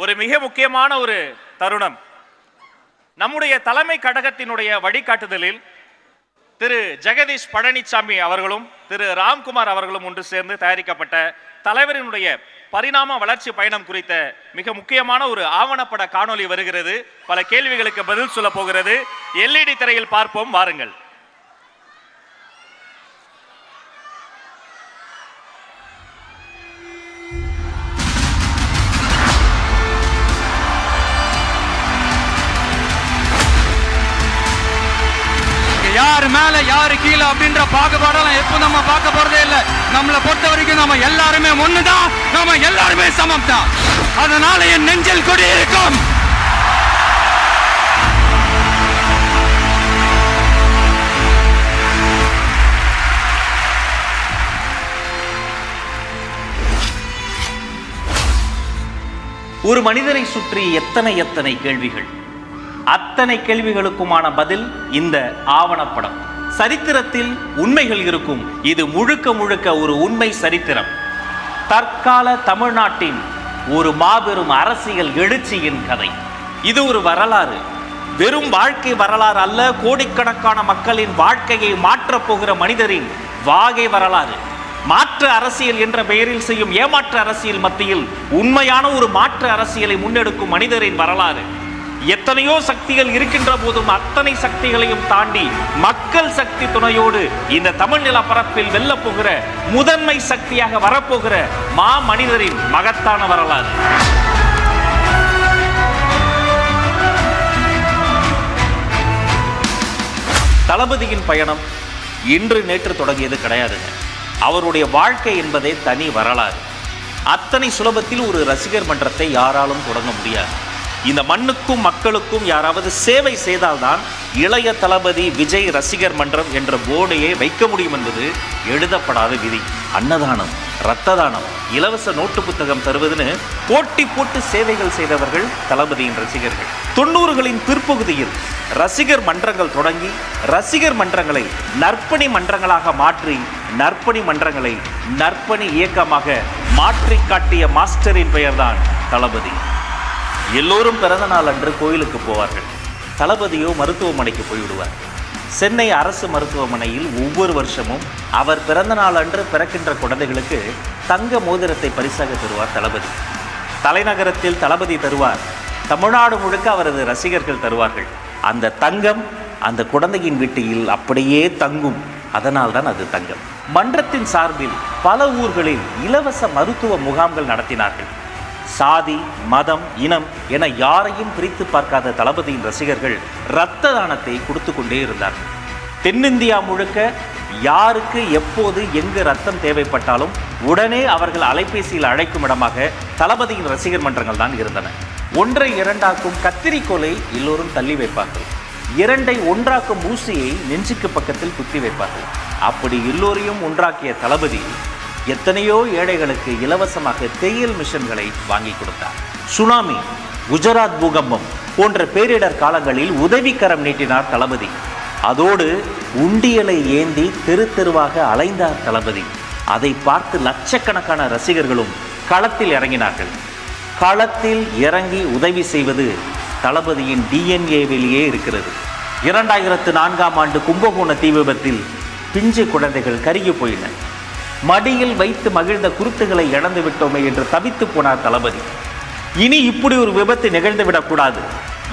ஒரு மிக முக்கியமான ஒரு தருணம். நம்முடைய தலைமை கழகத்தினுடைய வழிகாட்டுதலில் திரு ஜெகதீஷ் பழனிசாமி அவர்களும் திரு ராம்குமார் அவர்களும் ஒன்று சேர்ந்து தயாரிக்கப்பட்ட தலைவரினுடைய பரிணாம வளர்ச்சி பயணம் குறித்த மிக முக்கியமான ஒரு ஆவணப்பட காணொளி வருகிறது. பல கேள்விகளுக்கு பதில் சொல்ல போகிறது. LED திரையில் பார்ப்போம், வாருங்கள். யாரு மேல யாரு கீழே அப்படின்ற பாகுபாடெல்லாம் எப்போ நம்ம பார்க்க போறதே இல்லை. நம்மளை பொறுத்த வரைக்கும் நம்ம எல்லாருமே ஒண்ணுதான், நம்ம எல்லாருமே சமம் தான். அதனால என் நெஞ்சில் குடியிருக்கும் ஒரு மனிதரை சுற்றி எத்தனை எத்தனை கேள்விகள், அத்தனை கேள்விகளுக்குமான பதில் இந்த ஆவணப்படம். சரித்திரத்தில் உண்மைகள் இருக்கும். இது முழுக்க முழுக்க ஒரு உண்மை சரித்திரம். தற்கால தமிழ்நாட்டின் ஒரு மாபெரும் அரசியல் எழுச்சியின் கதை. இது ஒரு வரலாறு, வெறும் வாழ்க்கை வரலாறு அல்ல. கோடிக்கணக்கான மக்களின் வாழ்க்கையை மாற்றப் போகிற மனிதரின் வாகை வரலாறு. மாற்று அரசியல் என்ற பெயரில் செய்யும் ஏமாற்று அரசியல் மத்தியில் உண்மையான ஒரு மாற்று அரசியலை முன்னெடுக்கும் மனிதரின் வரலாறு. எத்தனையோ சக்திகள் இருக்கின்ற போதும் அத்தனை சக்திகளையும் தாண்டி மக்கள் சக்தி துணையோடு இந்த தமிழ் நில பரப்பில் வெல்ல போகிற முதன்மை சக்தியாக வரப்போகிற மா மனிதரின் மகத்தான வரலாறு. தளபதியின் பயணம் இன்று நேற்று தொடங்கியது கிடையாதுங்க. அவருடைய வாழ்க்கை என்பதே தனி வரலாறு. அத்தனை சுலபத்தில் ஒரு ரசிகர் மன்றத்தை யாராலும் தொடங்க முடியாது. இந்த மண்ணுக்கும் மக்களுக்கும் யாராவது சேவை செய்தால்தான் இளைய தளபதி விஜய் ரசிகர் மன்றம் என்ற போர்டையே வைக்க முடியும் என்பது எழுதப்படாத விதி. அன்னதானம், இரத்த தானம், இலவச நோட்டு புத்தகம் தருவதுன்னு போட்டி போட்டு சேவைகள் செய்தவர்கள் தளபதியின் ரசிகர்கள். 90களின் பிற்பகுதியில் ரசிகர் மன்றங்கள் தொடங்கி ரசிகர் மன்றங்களை நற்பணி மன்றங்களாக மாற்றி நற்பணி மன்றங்களை நற்பணி இயக்கமாக மாற்றி காட்டிய மாஸ்டரின் பெயர்தான் தளபதி. எல்லோரும் பிறந்த நாள் அன்று கோயிலுக்கு போவார்கள். தளபதியோ மருத்துவமனைக்கு போய்விடுவார். சென்னை அரசு மருத்துவமனையில் ஒவ்வொரு வருஷமும் அவர் பிறந்த நாள் அன்று பிறக்கின்ற குழந்தைகளுக்கு தங்க மோதிரத்தை பரிசாக தருவார் தளபதி. தலைநகரத்தில் தளபதி தருவார், தமிழ்நாடு முழுக்க அவரது ரசிகர்கள் தருவார்கள். அந்த தங்கம் அந்த குழந்தையின் வீட்டில் அப்படியே தங்கும். அதனால் தான் அது தங்கம். மன்றத்தின் சார்பில் பல ஊர்களில் இலவச மருத்துவ முகாம்கள் நடத்தினார்கள். சாதி, மதம், இனம் என யாரையும் பிரித்து பார்க்காத தளபதியின் ரசிகர்கள் இரத்த தானத்தை கொடுத்து கொண்டே இருந்தார்கள். தென்னிந்தியா முழுக்க யாருக்கு எப்போது எங்கு ரத்தம் தேவைப்பட்டாலும் உடனே அவர்கள் அலைபேசியில் அழைக்கும் இடமாக தளபதியின் ரசிகர் மன்றங்கள் தான் இருந்தன. ஒன்றை இரண்டாக்கும் கத்திரிக்கோலை எல்லோரும் தள்ளி வைப்பார்கள். இரண்டை ஒன்றாக்கும் ஊசியை நெஞ்சுக்கு பக்கத்தில் குத்தி வைப்பார்கள். அப்படி எல்லோரையும் ஒன்றாக்கிய தளபதி எத்தனையோ ஏழைகளுக்கு இலவசமாக தேயிலை மிஷன்களை வாங்கி கொடுத்தார். சுனாமி, குஜராத் பூகம்பம் போன்ற பேரிடர் காலங்களில் உதவிக்கரம் நீட்டினார் தளபதி. அதோடு உண்டியலை ஏந்தி தெரு தெருவாக அலைந்தார் தளபதி. அதை பார்த்து லட்சக்கணக்கான ரசிகர்களும் களத்தில் இறங்கினார்கள். களத்தில் இறங்கி உதவி செய்வது தளபதியின் DNA-விலேயே இருக்கிறது. 2004ஆம் ஆண்டு கும்பகோண தீ விபத்தில் பிஞ்சு குழந்தைகள் கருகி போயின. மடியில் வைத்து மகிழ்ந்த குருத்துகளை இழந்து விட்டோமே என்று தவித்து போனார் தளபதி. இனி இப்படி ஒரு விபத்து நிகழ்ந்துவிடக்கூடாது.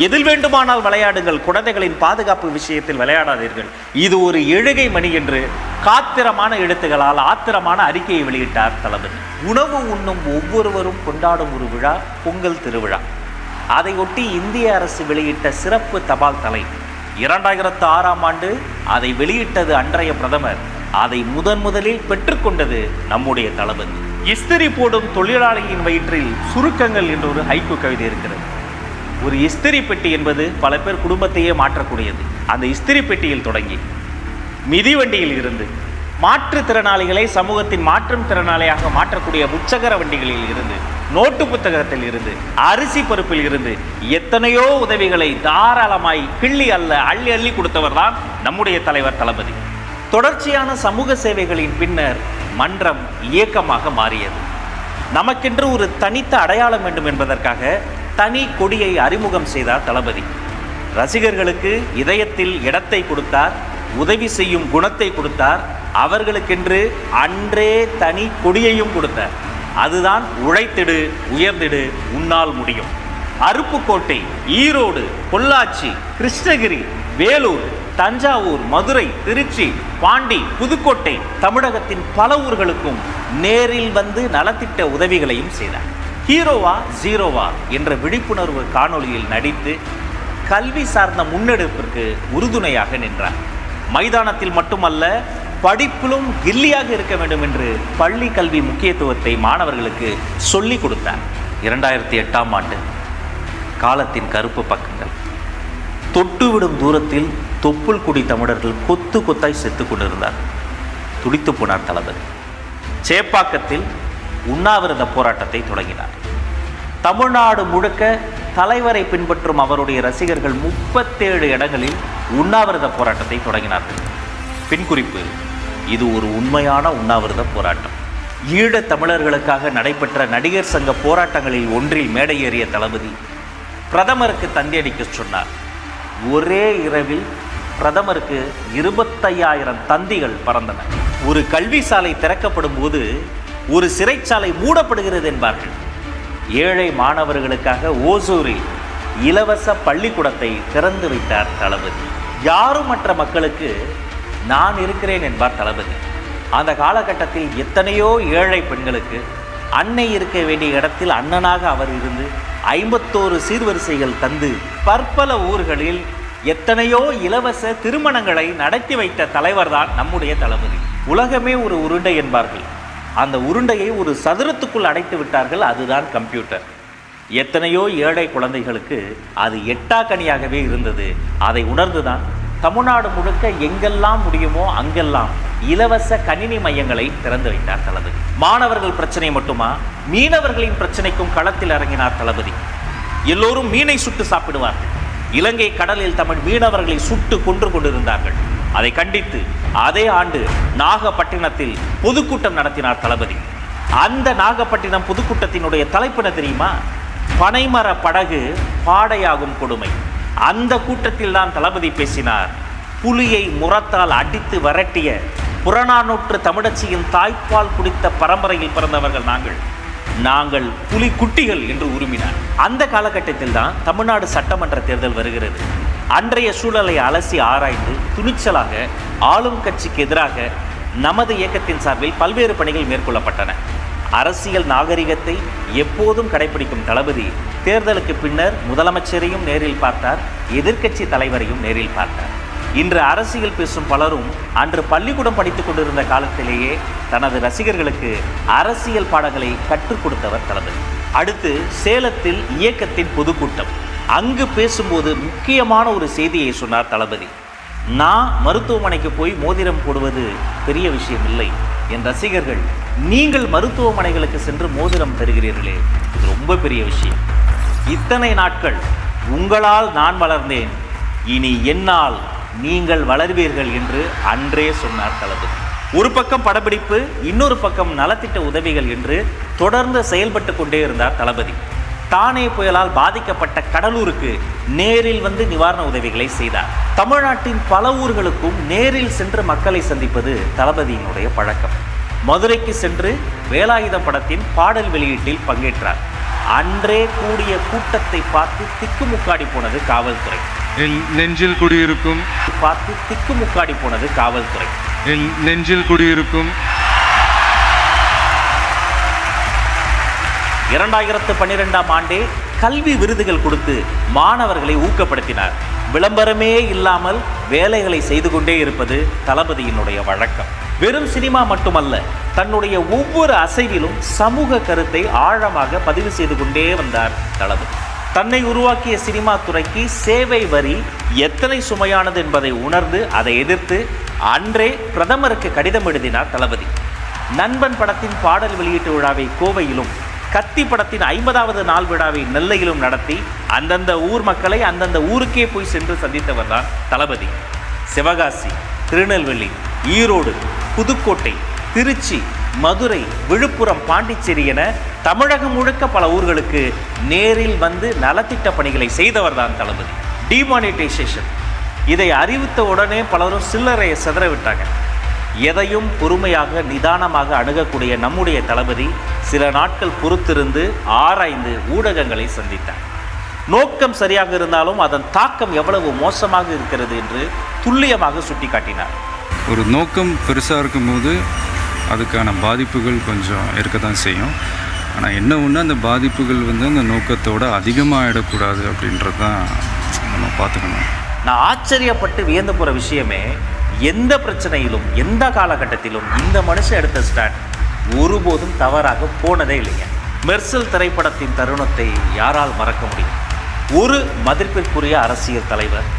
எதில் வேண்டுமானால் விளையாடுங்கள், குழந்தைகளின் பாதுகாப்பு விஷயத்தில் விளையாடாதீர்கள். இது ஒரு எழுகை மணி என்று காத்திரமான எழுத்துகளால் ஆத்திரமான அறிக்கையை வெளியிட்டார் தளபதி. உணவு உண்ணும் ஒவ்வொருவரும் கொண்டாடும் ஒரு விழா பொங்கல் திருவிழா. அதையொட்டி இந்திய அரசு வெளியிட்ட சிறப்பு தபால் தலை. 2006ஆம் ஆண்டு அதை வெளியிட்டது அன்றைய பிரதமர். அதை முதலில் பெற்றுக்கொண்டது நம்முடைய தளபதி. இஸ்திரி போடும் தொழிலாளியின் வயிற்றில் சுருக்கங்கள் என்ற ஒரு ஹைக்கூ கவிதை இருக்கிறது. ஒரு இஸ்திரி பெட்டி என்பது பல பேர் குடும்பத்தையே மாற்றக்கூடியது. அந்த இஸ்திரி பெட்டியில் தொடங்கி மிதிவண்டியில் இருந்து மாற்றுத்திறனாளிகளை சமூகத்தின் மாற்றும் திறனாளியாக மாற்றக்கூடிய முச்சக்கர வண்டிகளில் இருந்து நோட்டு புத்தகத்தில் இருந்து அரிசி பருப்பில் இருந்து எத்தனையோ உதவிகளை தாராளமாய் கிள்ளி அல்ல அள்ளி அள்ளி கொடுத்தவர் தான் நம்முடைய தலைவர் தளபதி. தொடர்ச்சியான சமூக சேவைகளின் பின்னர் மன்றம் இயக்கமாக மாறியது. நமக்கென்று ஒரு தனித்த அடையாளம் வேண்டும் என்பதற்காக தனி கொடியை அறிமுகம் செய்தார் தளபதி. ரசிகர்களுக்கு இதயத்தில் இடத்தை கொடுத்தார், உதவி செய்யும் குணத்தை கொடுத்தார், அவர்களுக்கென்று அன்றே தனி கொடியையும் கொடுத்தார். அதுதான் உழைத்திடு உயர்ந்திடு உன்னால் முடியும். அருப்புக்கோட்டை, ஈரோடு, பொள்ளாச்சி, கிருஷ்ணகிரி, வேலூர், தஞ்சாவூர், மதுரை, திருச்சி, பாண்டி, புதுக்கோட்டை, தமிழகத்தின் பல ஊர்களுக்கும் நேரில் வந்து நலத்திட்ட உதவிகளையும் செய்தார். ஹீரோவா ஜீரோவா என்ற விழிப்புணர்வு காணொளியில் நடித்து கல்வி சார்ந்த முன்னெடுப்பிற்கு உறுதுணையாக நின்றார். மைதானத்தில் மட்டுமல்ல, படிப்பிலும் கில்லியாக இருக்க வேண்டும் என்று பள்ளி கல்வி முக்கியத்துவத்தை மாணவர்களுக்கு சொல்லிக் கொடுத்தார். 2008ஆம் ஆண்டு காலத்தின் கருப்பு பக்கங்கள். தொட்டுவிடும் தூரத்தில் தொப்புள் குடி தமிழர்கள் கொத்து கொத்தாய் செத்து கொண்டிருந்தார். துடித்து போனார் தளபதி. சேப்பாக்கத்தில் உண்ணாவிரத போராட்டத்தை தொடங்கினார். தமிழ்நாடு முழுக்க தலைவரை பின்பற்றும் அவருடைய ரசிகர்கள் 37 இடங்களில் உண்ணாவிரத போராட்டத்தை தொடங்கினார்கள். பின்குறிப்பு: இது ஒரு உண்மையான உண்ணாவிரத போராட்டம். ஈழத் தமிழர்களுக்காக நடைபெற்ற நடிகர் சங்க போராட்டங்களில் ஒன்றில் மேடையேறிய தளபதி பிரதமருக்கு தந்தியடிக்க சொன்னார். ஒரே இரவில் பிரதமருக்கு 25,000 தந்திகள் பறந்தன. ஒரு கல்வி சாலை திறக்கப்படும் போது ஒரு சிறைச்சாலை மூடப்படுகிறது என்பார்கள். ஏழை மாணவர்களுக்காக ஓசூரில் இலவச பள்ளிக்கூடத்தை திறந்து வைத்தார் தளபதி. யாரும் மற்ற மக்களுக்கு நான் இருக்கிறேன் என்பார் தளபதி. அந்த காலகட்டத்தில் எத்தனையோ ஏழை பெண்களுக்கு அன்னை இருக்க வேண்டிய இடத்தில் அண்ணனாக அவர் இருந்து 51 சீர்வரிசைகள் தந்து பற்பல ஊர்களில் எத்தனையோ இலவச திருமணங்களை நடத்தி வைத்த தலைவர்தான் நம்முடைய தளபதி. உலகமே ஒரு உருண்டை என்பார்கள். அந்த உருண்டையை ஒரு சதுரத்துக்குள் அடைத்து விட்டார்கள். அதுதான் கம்ப்யூட்டர். எத்தனையோ ஏழை குழந்தைகளுக்கு அது எட்டாக்கனியாகவே இருந்தது. அதை உணர்ந்துதான் தமிழ்நாடு முழுக்க எங்கெல்லாம் முடியுமோ அங்கெல்லாம் இலவச கணினி மையங்களை திறந்து வைத்தார் தளபதி. மாணவர்கள் பிரச்சனை மட்டுமா, மீனவர்களின் பிரச்சனைக்கும் களத்தில் இறங்கினார் தளபதி. எல்லோரும் மீனை சுட்டு சாப்பிடுவார்கள். இலங்கை கடலில் தமிழ் மீனவர்களை சுட்டு கொன்று கொண்டிருந்தார்கள். அதை கண்டித்து அதே ஆண்டு நாகப்பட்டினத்தில் பொதுக்கூட்டம் நடத்தினார் தளபதி. அந்த நாகப்பட்டினம் பொதுக்கூட்டத்தினுடைய தலைப்பின தெரியுமா? பனைமர படகு பாடையாகும் கொடுமை. அந்த கூட்டத்தில் தான் தளபதி பேசினார். புலியை முரத்தால் அடித்து விரட்டிய புறநானூற்று தமிழச்சியின் தாய்ப்பால் குடித்த பரம்பரையில் பிறந்தவர்கள் நாங்கள் புலி குட்டிகள் என்று உருமினார். அந்த காலகட்டத்தில் தான் தமிழ்நாடு சட்டமன்ற தேர்தல் வருகிறது. அன்றைய சூழலை அலசி ஆராய்ந்து துணிச்சலாக ஆளும் கட்சிக்கு எதிராக நமது இயக்கத்தின் சார்பில் பல்வேறு பணிகள் மேற்கொள்ளப்பட்டன. அரசியல் நாகரிகத்தை எப்போதும் கடைபிடிக்கும் தளபதி தேர்தலுக்கு பின்னர் முதலமைச்சரையும் நேரில் பார்த்தார், எதிர்க்கட்சி தலைவரையும் நேரில் பார்த்தார். இன்று அரசியல் பேசும் பலரும் அன்று பள்ளிக்கூடம் படித்துக் கொண்டிருந்த காலத்திலேயே தனது ரசிகர்களுக்கு அரசியல் பாடங்களை கற்றுக் கொடுத்தவர் தளபதி. அடுத்து சேலத்தில் இயக்கத்தின் பொதுக்கூட்டம். அங்கு பேசும்போது முக்கியமான ஒரு செய்தியை சொன்னார் தளபதி. நான் மருத்துவமனைக்கு போய் மோதிரம் போடுவது பெரிய விஷயம் இல்லை. என் ரசிகர்கள் நீங்கள் மருத்துவமனைகளுக்கு சென்று மோதிரம் தருகிறீர்களே, இது ரொம்ப பெரிய விஷயம். இத்தனை நாட்கள் உங்களால் நான் வளர்ந்தேன், இனி என்னால் நீங்கள் வளர்வீர்கள் என்று அன்றே சொன்னார் தளபதி. ஒரு பக்கம் படப்பிடிப்பு, இன்னொரு பக்கம் நலத்திட்ட உதவிகள் என்று தொடர்ந்து செயல்பட்டு கொண்டே இருந்தார் தளபதி. தானே புயலால் பாதிக்கப்பட்ட கடலூருக்கு நேரில் வந்து நிவாரண உதவிகளை செய்தார். தமிழ்நாட்டின் பல ஊர்களுக்கும் நேரில் சென்று மக்களை சந்திப்பது தளபதியினுடைய பழக்கம். மதுரைக்கு சென்று வேலாயுதம் படத்தின் பாடல் வெளியீட்டில் பங்கேற்றார். அன்றே கூடிய கூட்டத்தை பார்த்து திக்குமுக்காடி போனது காவல்துறை. என் நெஞ்சில் குடியிருக்கும் பார்த்து திக்குமுக்காடி போனது காவல்துறை. என் நெஞ்சில் குடியிருக்கும் 2012ஆம் ஆண்டே கல்வி விருதுகள் கொடுத்து மாணவர்களை ஊக்கப்படுத்தினார். விளம்பரமே இல்லாமல் வேலைகளை செய்து கொண்டே இருப்பது தளபதியினுடைய வழக்கம். வெறும் சினிமா மட்டுமல்ல, தன்னுடைய ஒவ்வொரு அசைவிலும் சமூக கருத்தை ஆழமாக பதிவு செய்து கொண்டே வந்தார் தளபதி. தன்னை உருவாக்கிய சினிமா துறைக்கு சேவை வரி எத்தனை சுமையானது என்பதை உணர்ந்து அதை எதிர்த்து அன்றே பிரதமருக்கு கடிதம் எழுதினார் தளபதி. நண்பன் படத்தின் பாடல் வெளியீட்டு விழாவை கோவையிலும், கத்தி படத்தின் 50வது நாள் விழாவை நெல்லையிலும் நடத்தி அந்தந்த ஊர் மக்களை அந்தந்த ஊருக்கே போய் சென்று சந்தித்தவர் தான் தளபதி. சிவகாசி, திருநெல்வேலி, ஈரோடு, புதுக்கோட்டை, திருச்சி, மதுரை, விழுப்புரம், பாண்டிச்சேரி என தமிழகம் முழுக்க பல ஊர்களுக்கு நேரில் வந்து நலத்திட்ட பணிகளை செய்தவர் தான் தளபதி. டிமானிட்டைசேஷன் இதை அறிவித்த உடனே பலரும் சில்லறையை சிதற விட்டாங்க. எதையும் பொறுமையாக நிதானமாக அணுகக்கூடிய நம்முடைய தளபதி சில நாட்கள் பொறுத்திருந்து ஆராய்ந்து ஊடகங்களை சந்தித்தார். நோக்கம் சரியாக இருந்தாலும் அதன் தாக்கம் எவ்வளவு மோசமாக இருக்கிறது என்று துல்லியமாக சுட்டிக்காட்டினார். ஒரு நோக்கம் பெருசாக இருக்கும்போது அதுக்கான பாதிப்புகள் கொஞ்சம் இருக்க தான் செய்யும். ஆனால் என்ன ஒன்று, அந்த பாதிப்புகள் வந்து அந்த நோக்கத்தோடு அதிகமாகிடக்கூடாது அப்படின்றது தான் நம்ம பார்த்துக்கணும். நான் ஆச்சரியப்பட்டு வியந்து போகிற விஷயமே, எந்த பிரச்சனையிலும் எந்த காலகட்டத்திலும் இந்த மனுஷன் எடுத்த ஸ்டாண்ட் ஒருபோதும் தவறாக போனதே இல்லைங்க. மெர்சல் திரைப்படத்தின் தருணத்தை யாரால் மறக்க முடியும்? ஒரு மதிப்பிற்குரிய அரசியல் தலைவர்,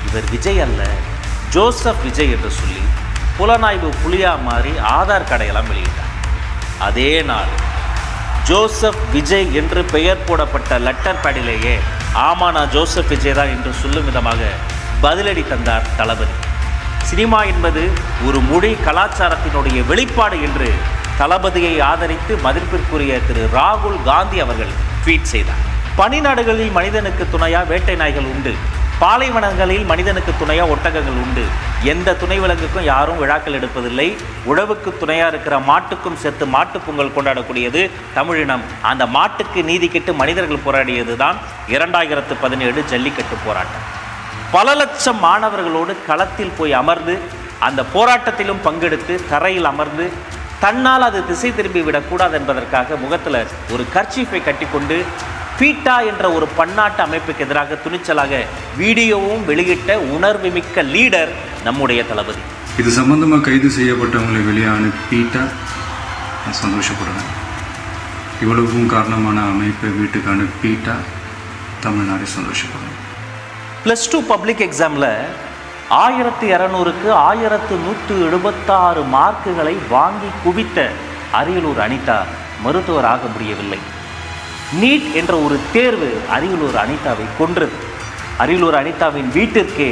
இவர் விஜய் அல்ல, ஜோசப் விஜய் என்று சொல்லி புலனாய்வு புலியா மாறி ஆதார் கடையெல்லாம் வெளியிட்டார். அதே நாள் ஜோசப் விஜய் என்று பெயர் போடப்பட்ட லெட்டர் பேடிலேயே ஆமா நான் ஜோசப் விஜய் தான் என்று சொல்லும் விதமாக பதிலடி தந்தார் தளபதி. சினிமா என்பது ஒரு மொழி கலாச்சாரத்தினுடைய வெளிப்பாடு என்று தளபதியை ஆதரித்து மதிப்பிற்குரிய திரு ராகுல் காந்தி அவர்கள் ட்வீட் செய்தார். பனிநாடுகளில் மனிதனுக்கு துணையா வேட்டை நாய்கள் உண்டு, பாலைவனங்களில் மனிதனுக்கு துணையா ஒட்டகங்கள் உண்டு. எந்த துணை விலங்குக்கும் யாரும் விழாக்கள் எடுப்பதில்லை. உழவுக்கு துணையா இருக்கிற மாட்டுக்கும் சேர்த்து மாட்டு பொங்கல் கொண்டாடக்கூடியது தமிழினம். அந்த மாட்டுக்கு நீதி கேட்டு மனிதர்கள் போராடியது தான் 2017 ஜல்லிக்கட்டு போராட்டம். பல லட்சம் மாணவர்களோடு களத்தில் போய் அமர்ந்து அந்த போராட்டத்திலும் பங்கெடுத்து தரையில் அமர்ந்து தன்னால் அது திசை திரும்பி விடக்கூடாது என்பதற்காக முகத்தில் ஒரு கர்ச்சீஃபை கட்டிக்கொண்டு பீட்டா என்ற ஒரு பன்னாட்டு அமைப்புக்கு எதிராக துணிச்சலாக வீடியோவும் வெளியிட்ட உணர்வுமிக்க லீடர் நம்முடைய தளபதி. இது சம்பந்தமாக கைது செய்யப்பட்டவங்களை வெளியே அனுப்பிட்டா நான் சந்தோஷப்படுவேன். இவ்வளவுக்கும் காரணமான அமைப்பை வீட்டுக்கு அனுப்பிட்டா தமிழ்நாடு சந்தோஷப்படுவேன். +2 பப்ளிக் எக்ஸாமில் 1200க்கு 1176 மார்க்குகளை வாங்கி குவித்த அரியலூர் அனிதா மருத்துவர் ஆக முடியவில்லை. நீட் என்ற ஒரு தேர்வு அரியலூர் அனிதாவை கொன்றது. அரியலூர் அனிதாவின் வீட்டிற்கே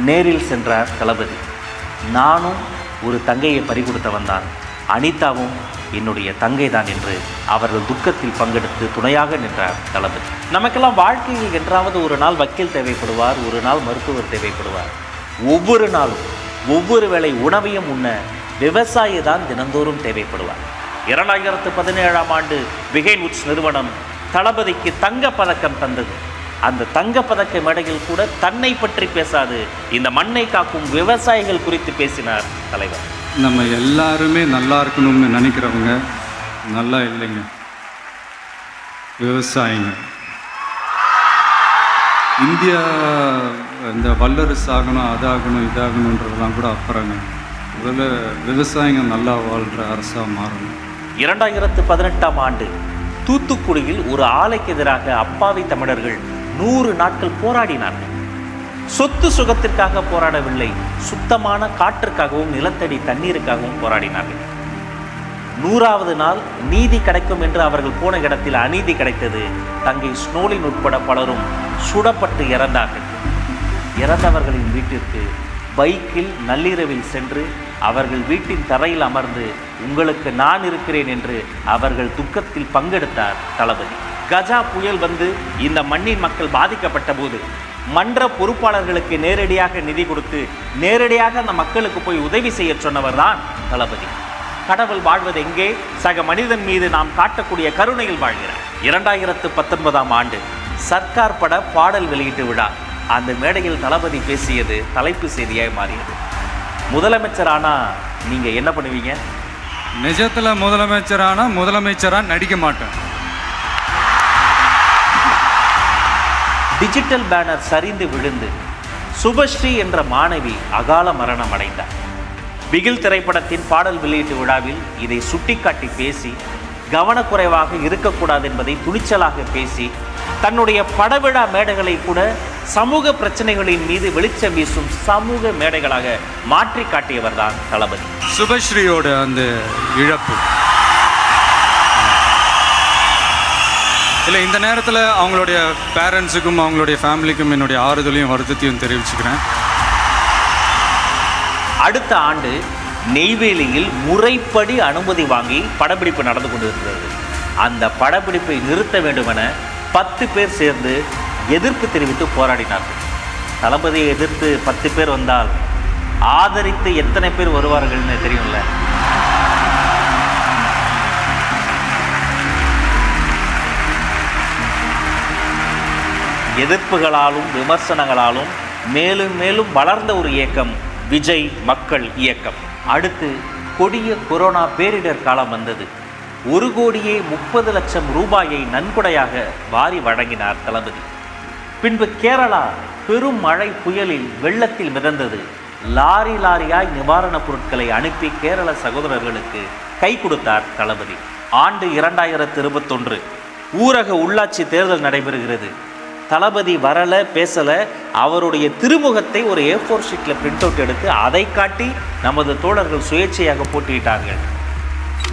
நேரில் சென்றார் தளபதி. நானும் ஒரு தங்கையை பறிகொடுத்தவன் தான், அனிதாவும் என்னுடைய தங்கை தான் என்று அவர்கள் துக்கத்தில் பங்கெடுத்து துணையாக நின்றார் தளபதி. நமக்கெல்லாம் வாழ்க்கையில் என்றாவது ஒரு நாள் வக்கீல் தேவைப்படுவார், ஒரு நாள் மருத்துவர் தேவைப்படுவார். ஒவ்வொரு நாளும் ஒவ்வொரு வேளை உணவையும் உண்ண விவசாயி தான் தினந்தோறும் தேவைப்படுவார். 2017ஆம் ஆண்டு விகெயின் உட்ஸ் நிறுவனம் தளபதிக்கு தங்கப்பதக்கம் தந்தது. அந்த தங்கப்பதக்க மேடையில் கூட தன்னை பற்றி பேசாது இந்த மண்ணை காக்கும் விவசாயிகள் குறித்து பேசினார் தலைவர். நம்ம எல்லாருமே நல்லா இருக்கணும்னு நினைக்கிறவங்க நல்லா இல்லைங்க, விவசாயிங்க. இந்தியா இந்த வல்லரசு ஆகணும், அதாகணும், இதாகணுன்றதெல்லாம் கூட அப்புறங்க. முதல்ல விவசாயிங்க நல்லா வாழ்கிற அரசாக மாறணும். 2018ஆம் ஆண்டு தூத்துக்குடியில் ஒரு ஆலைக்கு எதிராக அப்பாவி தமிழர்கள் 100 நாட்கள் போராடினார்கள். சொத்து சுகத்திற்காக போராடவில்லை, சுத்தமான காற்றுக்காகவும் நிலத்தடி தண்ணீருக்காகவும் போராடினார்கள். 100வது நாள் நீதி கிடைக்கும் என்று அவர்கள் போன இடத்தில் அநீதி கிடைத்தது. தங்கை ஸ்னோலின் உட்பட பலரும் சுடப்பட்டு இறந்தார்கள். இறந்தவர்களின் வீட்டிற்கு பைக்கில் நள்ளிரவில் சென்று அவர்கள் வீட்டின் தரையில் அமர்ந்து உங்களுக்கு நான் இருக்கிறேன் என்று அவர்கள் துக்கத்தில் பங்கெடுத்தார் தளபதி. கஜா புயல் வந்து இந்த மண்ணின் மக்கள் பாதிக்கப்பட்ட போது மன்ற பொறுப்பாளர்களுக்கு நேரடியாக நிதி கொடுத்து நேரடியாக அந்த மக்களுக்கு போய் உதவி செய்ய சொன்னவர் தான் தளபதி. கடவுள் வாழ்வது எங்கே? சக மனிதன் மீது நாம் காட்டக்கூடிய கருணையில் வாழ்கிறார். 2019ஆம் ஆண்டு சர்க்கார் பட பாடல் வெளியீட்டு விழா. அந்த மேடையில் தளபதி பேசியது தலைப்பு செய்தியாய் மாறியது. முதலமைச்சரானா நீங்க என்ன பண்ணுவீங்க? நிஜத்தில் முதலமைச்சராக நடிக்க மாட்டேன். டிஜிட்டல் பேனர் சரிந்து விழுந்து சுபஸ்ரீ என்ற மாணவி அகால மரணம் அடைந்தார். பிகில் திரைப்படத்தின் பாடல் வெளியீட்டு விழாவில் இதை சுட்டிக்காட்டி பேசி கவனக்குறைவாக இருக்கக்கூடாது என்பதை துணிச்சலாக பேசி தன்னுடைய படவிழா மேடைகளை கூட சமூக பிரச்சனைகளின் மீது வெளிச்சம் வீசும் சமூக மேடைகளாக மாற்றி காட்டியவர் தான் தளபதி. சுபஸ்ரீயோட அந்த இழப்பு இல்லை, இந்த நேரத்தில் அவங்களுடைய பேரண்ட்ஸுக்கும் அவங்களுடைய ஃபேமிலிக்கும் என்னுடைய ஆறுதலையும் வருத்தத்தையும் தெரிவிச்சுக்கிறேன். அடுத்த ஆண்டு நெய்வேலியில் முறைப்படி அனுமதி வாங்கி படப்பிடிப்பு நடந்து கொண்டிருக்கிறது. அந்த படப்பிடிப்பை நிறுத்த வேண்டுமென 10 பேர் சேர்ந்து எதிர்ப்பு தெரிவித்து போராடினார்கள். தளபதியை எதிர்த்து 10 பேர் வந்தால் ஆதரித்து எத்தனை பேர் வருவார்கள்னு தெரியும்ல. எதிர்ப்புகளாலும் விமர்சனங்களாலும் மேலும் மேலும் வளர்ந்த ஒரு இயக்கம் விஜய் மக்கள் இயக்கம். அடுத்து கொடிய கொரோனா பேரிடர் காலம் வந்தது. 1,30,00,000 ரூபாயை நன்கொடையாக வாரி வழங்கினார் தளபதி. பின்பு கேரளா பெரும் மழை புயலில் வெள்ளத்தில் மிதந்தது. லாரி லாரியாய் நிவாரணப் பொருட்களை அனுப்பி கேரள சகோதரர்களுக்கு கை கொடுத்தார் தளபதி. ஆண்டு 2021 ஊரக உள்ளாட்சி தேர்தல் நடைபெறுகிறது. தளபதி வரல பேசல, அவருடைய திருமுகத்தை ஒரு A4 ஷீட்டில் பிரிண்ட் அவுட் எடுத்து அதை காட்டி நமது தோழர்கள் சுயேட்சையாக போட்டியிட்டார்கள்.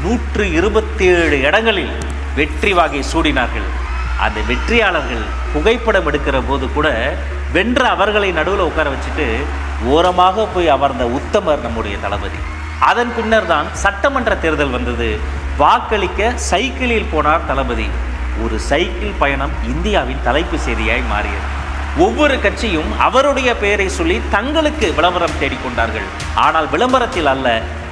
127 இடங்களில் வெற்றி வாகை சூடினார்கள். அந்த வெற்றியாளர்கள் புகைப்படம் எடுக்கிற போது கூட வென்ற அவர்களை நடுவில் உட்கார வச்சுட்டு ஓரமாக போய் அமர்ந்த உத்தமர் நம்முடைய தளபதி. அதன் பின்னர் தான் சட்டமன்ற தேர்தல் வந்தது. வாக்களிக்க சைக்கிளில் போனார் தளபதி. ஒரு சைக்கிள் பயணம் இந்தியாவின் தலைப்பு செய்தியாய் மாறியது. ஒவ்வொரு கட்சியும் அவருடைய பெயரை சொல்லி தங்களுக்கு விளம்பரம் தேடிக்கொண்டார்கள். ஆனால் விளம்பரத்தில் அல்ல,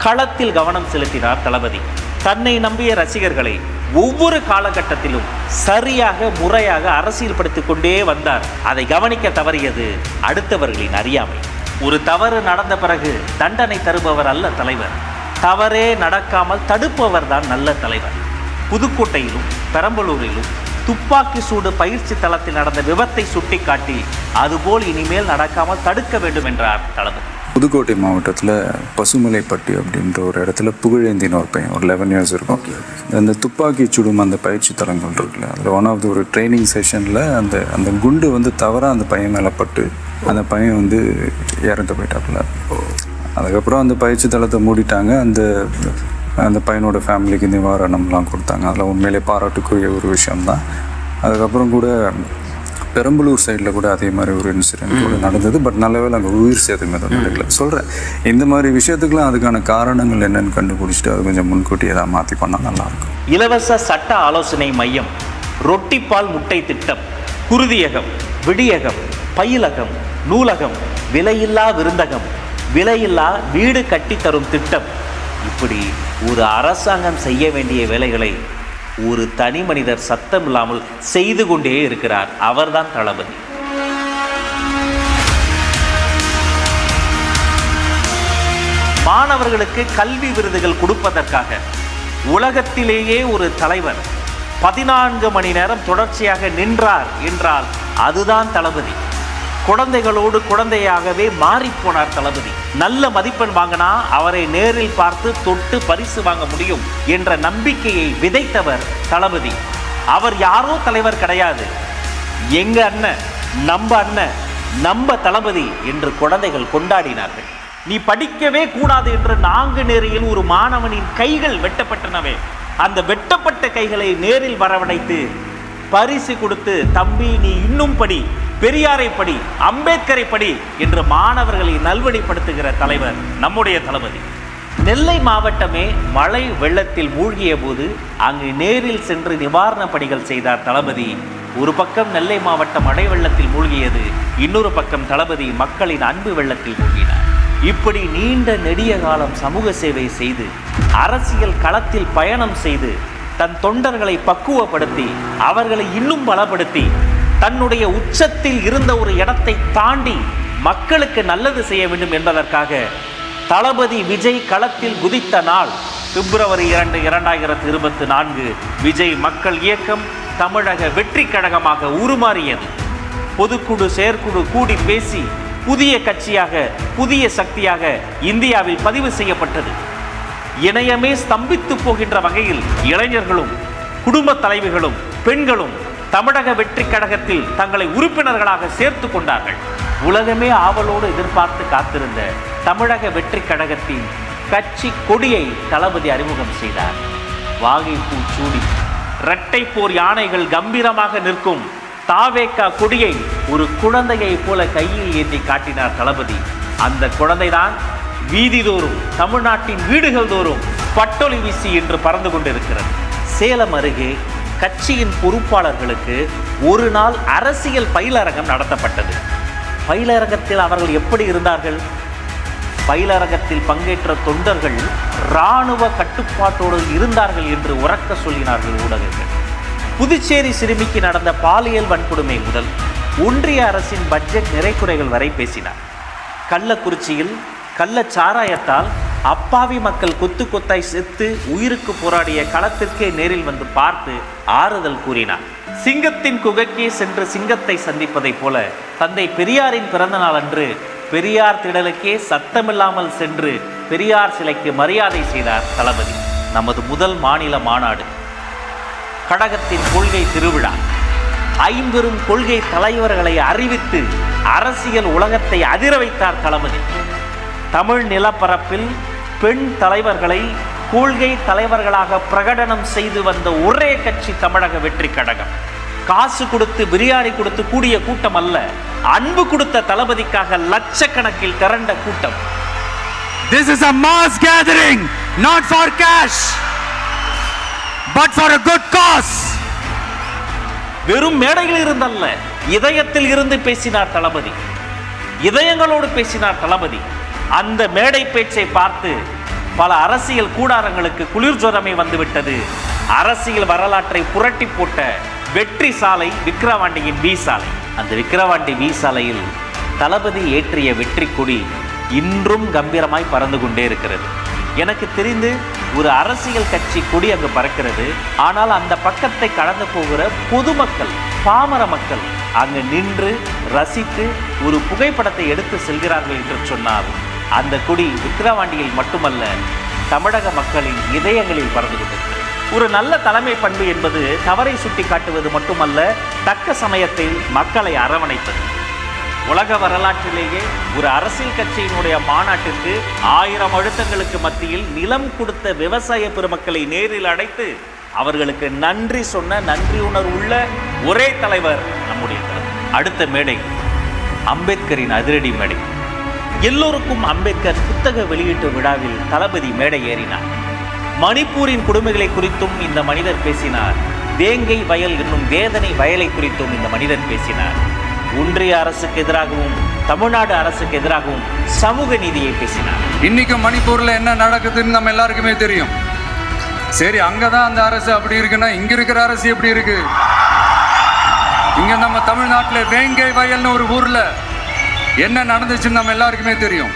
களத்தில் கவனம் செலுத்தினார் தளபதி. தன்னை நம்பிய ரசிகர்களை ஒவ்வொரு காலகட்டத்திலும் சரியாக முறையாக அரசியல்படுத்திக் கொண்டே வந்தார். அதை கவனிக்க தவறியது அடுத்தவர்களின் அறியாமை. ஒரு தவறு நடந்த பிறகு தண்டனை தருபவர் அல்ல தலைவர், தவறே நடக்காமல் தடுப்பவர் தான் நல்ல தலைவர். புதுக்கோட்டையிலும் பெரம்பலூரிலும் துப்பாக்கி சூடு பயிற்சி தளத்தில் நடந்த விபத்தை சுட்டிக்காட்டி அதுபோல் இனிமேல் நடக்காமல் தடுக்க வேண்டும் என்றார் தளபதி. புதுக்கோட்டை மாவட்டத்தில் பசுமலைப்பட்டி அப்படின்ற ஒரு இடத்துல புகழேந்தின்னு ஒரு பையன், ஒரு 11 இயர்ஸ் இருக்கும். அந்த துப்பாக்கி சுடும் அந்த பயிற்சி தளங்கள் இருக்குல்ல, அதில் ஒன் ஆஃப் த ஒரு ட்ரைனிங் செஷனில் அந்த குண்டு வந்து தவறாக அந்த பையன் மேலே பட்டு அந்த பையன் வந்து இறந்து போயிட்டாப்புல. அதுக்கப்புறம் அந்த பயிற்சி தளத்தை மூடிட்டாங்க. அந்த பையனோட ஃபேமிலிக்கு நிவாரணம்லாம் கொடுத்தாங்க. அதில் உண்மையிலே பாராட்டுக்குரிய ஒரு விஷயம்தான். அதுக்கப்புறம் கூட பெரம்பலூர் சைடில் கூட அதே மாதிரி ஒரு இன்சிடென்ட் கூட நடந்தது. பட் நல்லவேளை அங்கே உயிர் சேதம் எதுவும் நடக்கல. சொல்கிறேன், இந்த மாதிரி விஷயத்துக்குலாம் அதுக்கான காரணங்கள் என்னென்னு கண்டுபிடிச்சிட்டு அது கொஞ்சம் முன்கூட்டி ஏதாவது மாற்றி பண்ணால் நல்லாயிருக்கும். இலவச சட்ட ஆலோசனை மையம், ரொட்டிப்பால் முட்டை திட்டம், குருதியகம், விடியகம், பயிலகம், நூலகம், விலையில்லா விருந்தகம், விலையில்லா வீடு கட்டித்தரும் திட்டம், இப்படி ஒரு அரசாங்கம் செய்ய வேண்டிய வேலைகளை ஒரு தனி மனிதர் சத்தம் இல்லாமல் செய்து கொண்டே இருக்கிறார். அவர்தான் தளபதி. மாணவர்களுக்கு கல்வி விருதுகள் கொடுப்பதற்காக உலகத்திலேயே ஒரு தலைவர் 14 மணி நேரம் தொடர்ச்சியாக நின்றார் என்றால் அதுதான் தளபதி. குழந்தைகளோடு குழந்தையாகவே மாறிப்போனார் தளபதி. நல்ல மதிப்பெண் வாங்கினா அவரை நேரில் பார்த்து தொட்டு பரிசு வாங்க முடியும் என்ற நம்பிக்கையை விதைத்தவர் தளபதி. அவர் யாரோ தலைவர் கிடையாது, எங்க அண்ணன், நம்ம தளபதி என்று குழந்தைகள் கொண்டாடினார்கள். நீ படிக்கவே கூடாது என்று நாங்குநேரியில் ஒரு மாணவனின் கைகள் வெட்டப்பட்டனவே, அந்த வெட்டப்பட்ட கைகளை நேரில் வரவழைத்து பரிசு கொடுத்து, தம்பி நீ இன்னும் படி, பெரியாரை படி, அம்பேத்கரை படி என்று மாணவர்களை நல்வழிப்படுத்துகிற தலைவர் நம்முடைய தளபதி. நெல்லை மாவட்டமே மழை வெள்ளத்தில் மூழ்கிய போது அங்கு நேரில் சென்று நிவாரண பணிகள் செய்தார் தளபதி. ஒரு பக்கம் நெல்லை மாவட்டம் மழை வெள்ளத்தில் மூழ்கியது, இன்னொரு பக்கம் தளபதி மக்களின் அன்பு வெள்ளத்தில் மூழ்கினார். இப்படி நீண்ட நெடிய காலம் சமூக சேவை செய்து அரசியல் களத்தில் பயணம் செய்து தன் தொண்டர்களை பக்குவப்படுத்தி அவர்களை இன்னும் பலப்படுத்தி தன்னுடைய உச்சத்தில் இருந்த ஒரு இடத்தை தாண்டி மக்களுக்கு நல்லது செய்ய வேண்டும் என்பதற்காக தளபதி விஜய் களத்தில் குதித்த நாள் பிப்ரவரி 2, 2024 விஜய் மக்கள் இயக்கம் தமிழக வெற்றி கழகமாக உருமாறியது. பொதுக்குழு செயற்குழு கூடி பேசி புதிய கட்சியாக, புதிய சக்தியாக இந்தியாவில் பதிவு செய்யப்பட்டது. இணையமே ஸ்தம்பித்து போகின்ற வகையில் இளைஞர்களும் குடும்ப தலைவிகளும் பெண்களும் தமிழக வெற்றி கழகத்தில் தங்களை உறுப்பினர்களாக சேர்த்து கொண்டார்கள். உலகமே ஆவலோடு எதிர்பார்த்து காத்திருந்த தமிழக வெற்றி கழகத்தின் கட்சி கொடியை தளபதி அறிமுகம் செய்தார். வாகைப்பூ சூடி இரட்டை போர் யானைகள் கம்பீரமாக நிற்கும் தாவேகா கொடியை ஒரு குழந்தையை போல கையில் ஏந்தி காட்டினார் தளபதி. அந்த குழந்தைதான் வீதிதோறும், தமிழ்நாட்டின் வீடுகள் தோறும் பட்டொலி வீசி இன்று பறந்து கொண்டிருக்கிறது. சேலம் அருகே கட்சியின் பொறுப்பாளர்களுக்கு ஒரு நாள் அரசியல் பயிலரங்கம் நடத்தப்பட்டது. பயிலரங்கத்தில் அவர்கள் எப்படி இருந்தார்கள்? பயிலரங்கத்தில் பங்கேற்ற தொண்டர்கள் இராணுவ கட்டுப்பாட்டோடு இருந்தார்கள் என்று உரக்க சொல்லினார்கள் ஊடகங்கள். புதுச்சேரி சிறுமிக்கு நடந்த பாலியல் வன்கொடுமை முதல் ஒன்றிய அரசின் பட்ஜெட் நிறைக்குறைகள் வரை பேசினார். கள்ளக்குறிச்சியில் கள்ளச்சாராயத்தால் அப்பாவி மக்கள் கொத்து கொத்தாய் செத்து உயிருக்கு போராடிய களத்திற்கே நேரில் வந்து பார்த்து ஆறுதல் கூறினார். சிங்கத்தின் குகைக்கே சென்று சிங்கத்தை சந்திப்பதைப் போல தந்தை பெரியாரின் பிறந்த நாள் அன்று பெரியார் திடலுக்கே சத்தமில்லாமல் சென்று பெரியார் சிலைக்கு மரியாதை செய்தார் தளபதி. நமது முதல் மாநில மாநாடு, கழகத்தின் கொள்கை திருவிழா, 50 கொள்கை தலைவர்களை அறிவித்து அரசியல் உலகத்தை அதிர வைத்தார் தளபதி. தமிழ் நிலப்பரப்பில் பெண் தலைவர்களை கொள்கை தலைவர்களாக பிரகடனம் செய்து வந்த ஒரே கட்சி தமிழக வெற்றி கழகம். காசு கொடுத்து பிரியாணி கொடுத்து கூடிய கூட்டம் அல்ல, அன்பு கொடுத்த தளபதிக்காக லட்சக்கணக்கில் திரண்ட கூட்டம். This is a mass gathering, not for cash, but for a good cause. வெறும் மேடையில் இருந்தல்ல, இதயத்தில் இருந்து பேசினார் தளபதி. இதயங்களோடு பேசினார் தளபதி. அந்த மேடை பேச்சை பார்த்து பல அரசியல் கூடாரங்களுக்கு குளிர் ஜுரமே வந்துவிட்டது. அரசியல் வரலாற்றை புரட்டி போட்ட வெற்றி சாலை விக்கிரவாண்டியின் வி சாலை. அந்த விக்கிரவாண்டி வி சாலையில் தளபதி ஏற்றிய வெற்றி கொடி இன்றும் கம்பீரமாய் பறந்து கொண்டே இருக்கிறது. எனக்கு தெரிந்து ஒரு அரசியல் கட்சி கொடி அங்கு பறக்கிறது. ஆனால் அந்த பக்கத்தை கடந்து போகிற பொதுமக்கள், பாமர மக்கள் அங்கு நின்று ரசித்து ஒரு புகைப்படத்தை எடுத்து செல்கிறார்கள் என்று சொன்னால் அந்த கொடி விக்கிரவாண்டியில் மட்டுமல்ல, தமிழக மக்களின் இதயங்களில் பறந்து கொண்டிருக்கிறது. ஒரு நல்ல தலைமை பண்பு என்பது தவறை சுட்டி காட்டுவது மட்டுமல்ல, தக்க சமயத்தில் மக்களை அரவணைப்பது. உலக வரலாற்றிலேயே ஒரு அரசியல் கட்சியினுடைய மாநாட்டிற்கு 1000 அழுத்தங்களுக்கு மத்தியில் நிலம் கொடுத்த விவசாய பெருமக்களை நேரில் அழைத்து அவர்களுக்கு நன்றி சொன்ன நன்றி உணர்வுள்ள ஒரே தலைவர் நம்முடைய தலைவர். அடுத்த மேடை அம்பேத்கரின் அதிரடி மேடை. எல்லோருக்கும் அம்பேத்கர் புத்தக வெளியீட்டு விழாவில் தளபதி மேடை ஏறினார். மணிப்பூரின் கொடுமைகளை குறித்தும் இந்த மனிதர் பேசினார். வேங்கை வயல் என்னும் வேதனை வயலை குறித்தும் இந்த மனிதர் பேசினார். ஒன்றிய அரசுக்கு எதிராகவும் தமிழ்நாடு அரசுக்கு எதிராகவும் சமூக நீதியை பேசினார். இன்னைக்கு மணிப்பூர்ல என்ன நடக்குதுன்னு நம்ம எல்லாருக்குமே தெரியும். சரி, அங்கதான் அந்த அரசு அப்படி இருக்குன்னா இங்க இருக்கிற அரசு எப்படி இருக்கு? இங்க நம்ம தமிழ்நாட்டுல வேங்கை வயல்னு ஒரு ஊர்ல என்ன நடந்துச்சுன்னு நம்ம எல்லாருக்குமே தெரியும்.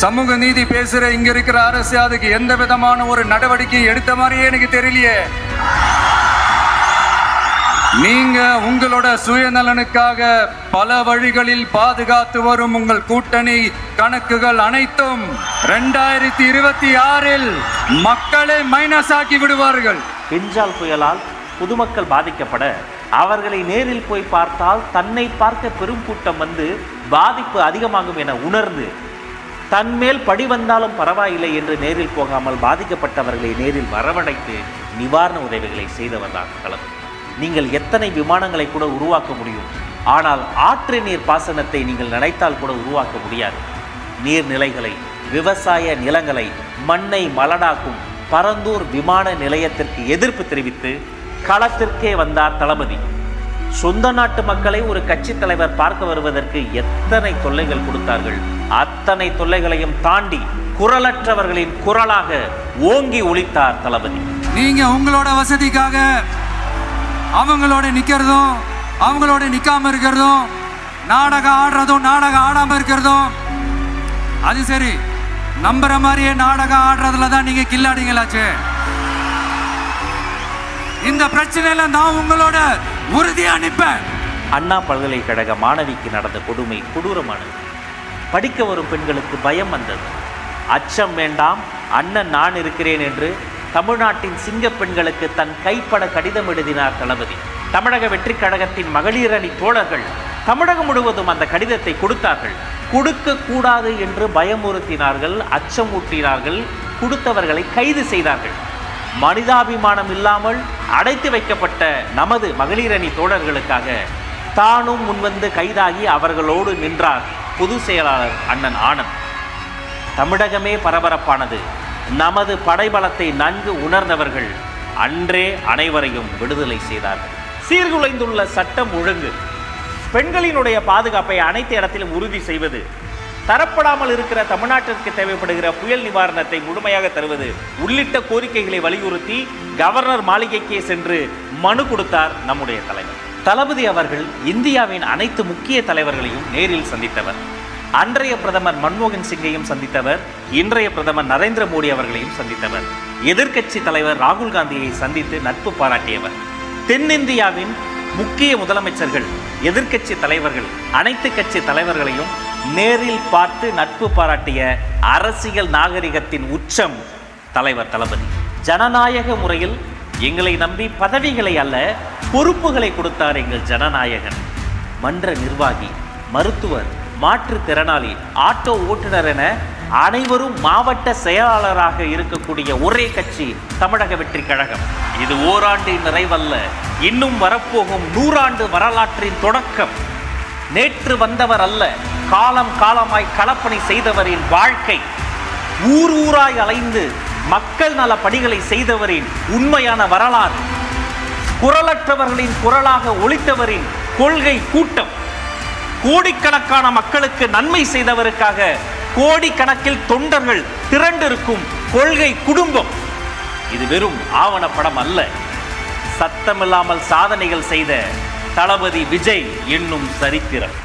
சமூக நீதி பேசுற இங்க இருக்கிற அரசு அதுக்கு எந்த விதமான ஒரு நடவடிக்கை எடுத்த மாதிரியே எனக்கு தெரியலையே. நீங்க உங்களோட சுயநலனுக்காக பல வழிகளில் பாதுகாத்து வரும் உங்கள் கூட்டணி கணக்குகள் அனைத்தும் 2026 மக்களை மைனஸ் ஆக்கி விடுவார்கள். பெஞ்சால் புயலால் பொதுமக்கள் பாதிக்கப்பட அவர்களை நேரில் போய் பார்த்தால் தன்னை பார்க்க பெரும் கூட்டம் வந்து பாதிப்பு அதிகமாகும் என உணர்ந்து தன்மேல் படி வந்தாலும் பரவாயில்லை என்று நேரில் போகாமல் பாதிக்கப்பட்டவர்களை நேரில் வரவழைத்து நிவாரண உதவிகளை செய்தவர் தான் தளபதி. நீங்கள் எத்தனை விமானங்களை கூட உருவாக்க முடியும், ஆனால் ஆற்று நீர் பாசனத்தை நீங்கள் நினைத்தால் கூட உருவாக்க முடியாது. நீர்நிலைகளை, விவசாய நிலங்களை, மண்ணை மலடாக்கும் பரந்தூர் விமான நிலையத்திற்கு எதிர்ப்பு தெரிவித்து களத்திற்கே வந்தார் தளபதி. சொந்த நாட்டு மக்களை ஒரு கட்சி தலைவர் பார்க்க வருவதற்கு எத்தனை தொல்லைகள் கொடுத்தார்கள். அத்தனை தொல்லைகளையும் தாண்டி குரலற்றவர்களின் குரலாக ஓங்கி ஒலித்தார் தளபதி. நீங்க உங்களோட வசதிக்காக அவங்களோட நிக்கிறதும் அவங்களோட நிக்காம இருக்கிறதும், நாடகம் ஆடுறதும் நாடகம் ஆடாம இருக்கிறதும், அது சரி, நம்புற மாதிரியே நாடகம் ஆடுறதுல தான் நீங்க கில்லாடிங்களாச்சு. இந்த பிரச்சனையில நான் உங்களோட உறுதியா நிற்பேன். அண்ணா பல்கலைக்கழக மாணவிக்கு நடந்த கொடுமை கொடூரமானது. படிக்க வரும் பெண்களுக்கு பயம் வந்தது. அச்சம் வேண்டாம், அண்ணன் நான் இருக்கிறேன் என்று தமிழ்நாட்டின் சிங்க பெண்களுக்கு தன் கைப்பட கடிதம் எழுதினார் தளபதி. தமிழக வெற்றி கழகத்தின் மகளிர் அணி தோழர்கள் தமிழகம் முழுவதும் அந்த கடிதத்தை கொடுத்தார்கள். கொடுக்க கூடாது என்று பயமுறுத்தினார்கள், அச்சமூட்டினார்கள், கொடுத்தவர்களை கைது செய்தார்கள். மனிதாபிமானம் இல்லாமல் அடைத்து வைக்கப்பட்ட நமது மகளிர் அணி தோழர்களுக்காக தானும் முன்வந்து கைதாகி அவர்களோடு நின்றார் பொதுச் செயலாளர் அண்ணன் ஆனந்த். தமிழகமே பரபரப்பானது. நமது படைபலத்தை நன்கு உணர்ந்தவர்கள் அன்றே அனைவரையும் விடுதலை செய்தார்கள். சீர்குலைந்துள்ள சட்டம் ஒழுங்கு, பெண்களினுடைய பாதுகாப்பை அனைத்து இடத்திலும் உறுதி செய்வது, தரப்படாமல் இருக்கிற தமிழ்நாட்டிற்கு தேவைப்படுகிற புயல் நிவாரணத்தை முழுமையாக தருவது உள்ளிட்ட கோரிக்கைகளை வலியுறுத்தி கவர்னர் மாளிகைக்கே சென்று மனு கொடுத்தார் நம்முடைய தலைவர். தளபதி அவர்கள் இந்தியாவின் அனைத்து முக்கிய தலைவர்களையும் நேரில் சந்தித்தவர். அன்றைய பிரதமர் மன்மோகன் சிங்கையும் சந்தித்தவர், இன்றைய பிரதமர் நரேந்திர மோடி அவர்களையும் சந்தித்தவர். எதிர்க்கட்சி தலைவர் ராகுல் காந்தியை சந்தித்து நட்பு பாராட்டியவர். தென்னிந்தியாவின் முக்கிய முதலமைச்சர்கள், எதிர்க்கட்சி தலைவர்கள், அனைத்து கட்சி தலைவர்களையும் நேரில் பார்த்து நட்பு பாராட்டிய அரசியல் நாகரிகத்தின் உச்சம் தலைவர் தளபதி. ஜனநாயக முறையில் எங்களை நம்பி பதவிகளை அல்ல பொறுப்புகளை கொடுத்தார் எங்கள் ஜனநாயகன். மன்ற நிர்வாகி, மருத்துவர், மாற்றுத்திறனாளி, ஆட்டோ ஓட்டுநர் என அனைவரும் மாவட்ட செயலாளராக இருக்கக்கூடிய ஒரே கட்சி தமிழக வெற்றி கழகம். இது ஓராண்டின் நிறைவல்ல, இன்னும் வரப்போகும் 100 ஆண்டு வரலாற்றின் தொடக்கம். நேற்று வந்தவர் அல்ல, காலம் காலமாய் களப்பணி செய்தவரின் வாழ்க்கை. ஊர் ஊராய் அலைந்து மக்கள் நல பணிகளை செய்தவரின் உண்மையான வரலாறு. குரலற்றவர்களின் குரலாக ஒலித்தவரின் கொள்கை கூட்டம். கோடிக்கணக்கான மக்களுக்கு நன்மை செய்தவருக்காக கோடிக்கணக்கில் தொண்டர்கள் திரண்டிருக்கும் கொள்கை குடும்பம். இது வெறும் ஆவணப்படம் அல்ல, சத்தமில்லாமல் சாதனைகள் செய்த தளபதி விஜய் என்னும் சரித்திரம்.